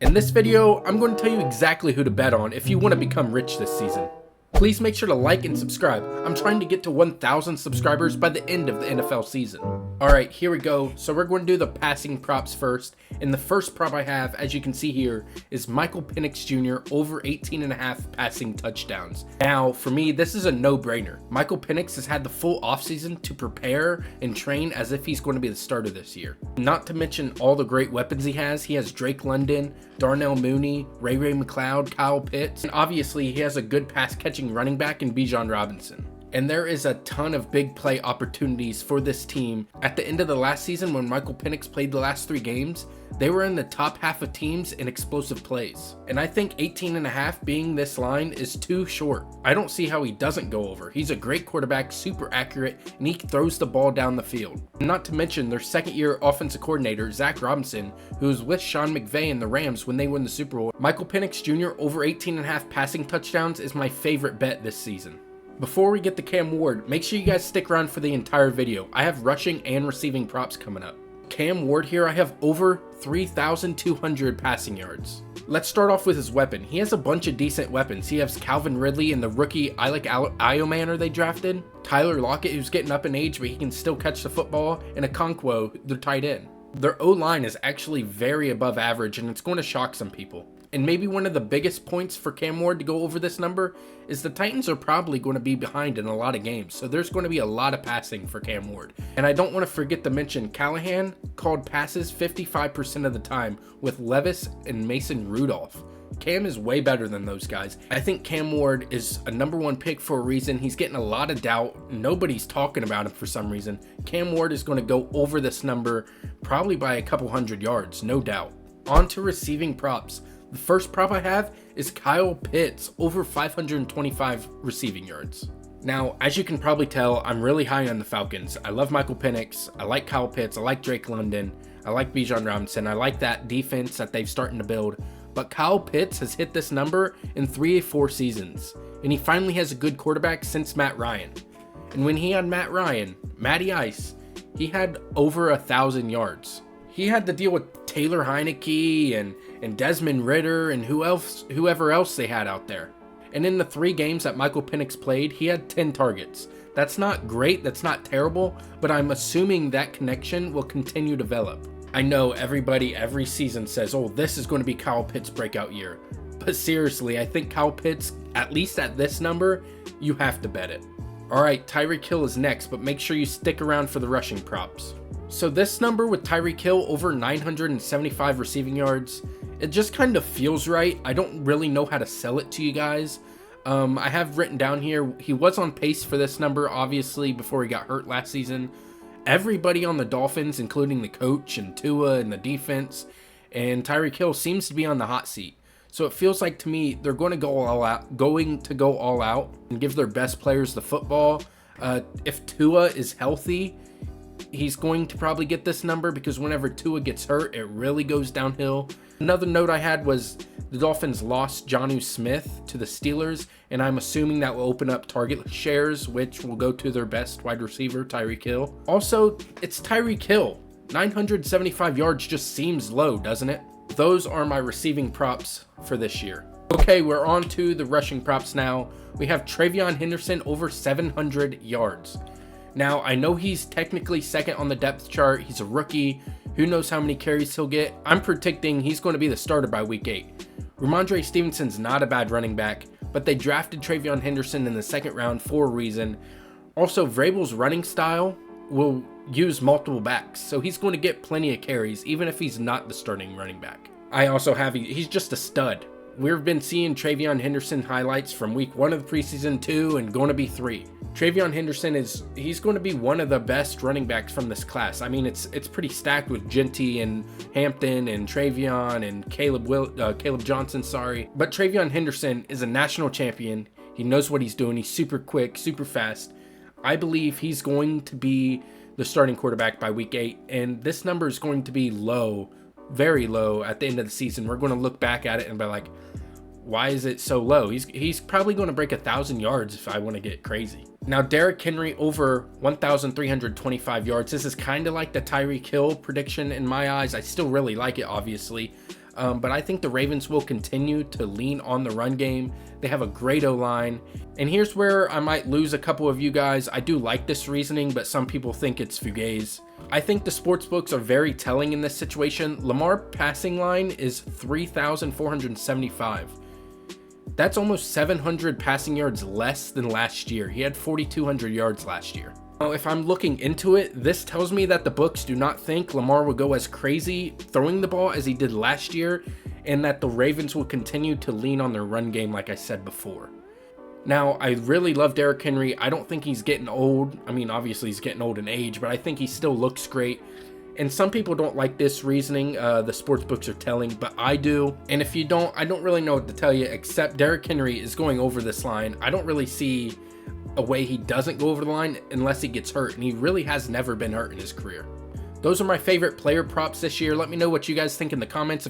In this video, I'm going to tell you exactly who to bet on if you want to become rich this season. Please make sure to like and subscribe. I'm trying to get to 1,000 subscribers by the end of the NFL season. Alright, here we go. So we're going to do the passing props first. And the first prop I have, as you can see here, is Michael Penix Jr. over 18.5 passing touchdowns. Now, for me, this is a no-brainer. Michael Penix has had the full offseason to prepare and train as if he's going to be the starter this year. Not to mention all the great weapons he has. He has Drake London, Darnell Mooney, Ray McCloud, Kyle Pitts, and obviously he has a good pass-catching running back in Bijan Robinson. And there is a ton of big play opportunities for this team. At the end of the last season, when Michael Penix played the last 3 games, they were in the top half of teams in explosive plays. And I think 18.5 being this line is too short. I don't see how he doesn't go over. He's a great quarterback, super accurate, and he throws the ball down the field. And not to mention their second-year offensive coordinator, Zach Robinson, who was with Sean McVay and the Rams when they won the Super Bowl. Michael Penix Jr. over 18.5 passing touchdowns is my favorite bet this season. Before we get to Cam Ward, make sure you guys stick around for the entire video. I have rushing and receiving props coming up. Cam Ward here, I have over 3,200 passing yards. Let's start off with his weapon. He has a bunch of decent weapons. He has Calvin Ridley and the rookie Iomanner they drafted, Tyler Lockett, who's getting up in age but he can still catch the football, and Okonkwo, their tight end. Their O-line is actually very above average and it's going to shock some people. And maybe one of the biggest points for Cam Ward to go over this number is the Titans are probably going to be behind in a lot of games. So there's going to be a lot of passing for Cam Ward. And I don't want to forget to mention Callahan called passes 55% of the time with Levis and Mason Rudolph. Cam is way better than those guys. I think Cam Ward is a #1 pick for a reason. He's getting a lot of doubt. Nobody's talking about him for some reason. Cam Ward is going to go over this number probably by a couple hundred yards, no doubt. On to receiving props. The first prop I have is Kyle Pitts over 525 receiving yards. Now, as you can probably tell, I'm really high on the Falcons. I love Michael Penix. I like Kyle Pitts. I like Drake London. I like Bijan Robinson. I like that defense that they've starting to build. But Kyle Pitts has hit this number in 3 or 4 seasons. And he finally has a good quarterback since Matt Ryan. And when he had Matt Ryan, Matty Ice, he had over 1,000 yards. He had to deal with Taylor Heineke and Desmond Ridder and whoever else they had out there. And in the 3 games that Michael Penix played, he had 10 targets. That's not great, that's not terrible, but I'm assuming that connection will continue to develop. I know everybody every season says, oh, this is going to be Kyle Pitts' breakout year. But seriously, I think Kyle Pitts, at least at this number, you have to bet it. Alright, Tyreek Hill is next, but make sure you stick around for the rushing props. So this number with Tyreek Hill over 975 receiving yards, it just kind of feels right. I don't really know how to sell it to you guys. I have written down here, he was on pace for this number, obviously, before he got hurt last season. Everybody on the Dolphins, including the coach and Tua and the defense, and Tyreek Hill seems to be on the hot seat. So it feels like to me they're going to go all out and give their best players the football. If Tua is healthy, he's going to probably get this number because whenever Tua gets hurt, it really goes downhill. Another note I had was the Dolphins lost Jonnu Smith to the Steelers, and I'm assuming that will open up target shares, which will go to their best wide receiver, Tyreek Hill. Also, it's Tyreek Hill. 975 yards just seems low, doesn't it? Those are my receiving props for this year. Okay, we're on to the rushing props now. We have TreVeyon Henderson over 700 yards. Now, I know he's technically second on the depth chart. He's a rookie. Who knows how many carries he'll get? I'm predicting he's going to be the starter by week 8. Ramondre Stevenson's not a bad running back, but they drafted TreVeyon Henderson in the 2nd round for a reason. Also, Vrabel's running style will use multiple backs, so he's going to get plenty of carries, even if he's not the starting running back. I also have, he's just a stud. We've been seeing TreVeyon Henderson highlights from week 1 of the preseason 2 and going to be 3. TreVeyon Henderson he's going to be one of the best running backs from this class. I mean, it's pretty stacked with Genty and Hampton and TreVeyon and Caleb Johnson, But TreVeyon Henderson is a national champion. He knows what he's doing. He's super quick, super fast. I believe he's going to be the starting quarterback by week 8, and this number is going to be low, very low at the end of the season. We're going to look back at it and be like, why is it so low? He's probably going to break 1,000 yards if I want to get crazy. Now, Derrick Henry over 1,325 yards. This is kind of like the Tyreek Hill prediction in my eyes. I still really like it, obviously. But I think the Ravens will continue to lean on the run game. They have a great O-line. And here's where I might lose a couple of you guys. I do like this reasoning, but some people think it's fugazi. I think the sports books are very telling in this situation. Lamar passing line is 3,475. That's almost 700 passing yards less than last year. He had 4,200 yards last year. Now, if I'm looking into it, this tells me that the books do not think Lamar will go as crazy throwing the ball as he did last year, and that the Ravens will continue to lean on their run game like I said before. Now, I really love Derrick Henry. I don't think he's getting old. I mean, obviously he's getting old in age, but I think he still looks great. And some people don't like this reasoning, the sports books are telling, but I do. And if you don't, I don't really know what to tell you, except Derrick Henry is going over this line. I don't really see a way he doesn't go over the line unless he gets hurt, and he really has never been hurt in his career. Those are my favorite player props this year. Let me know what you guys think in the comments.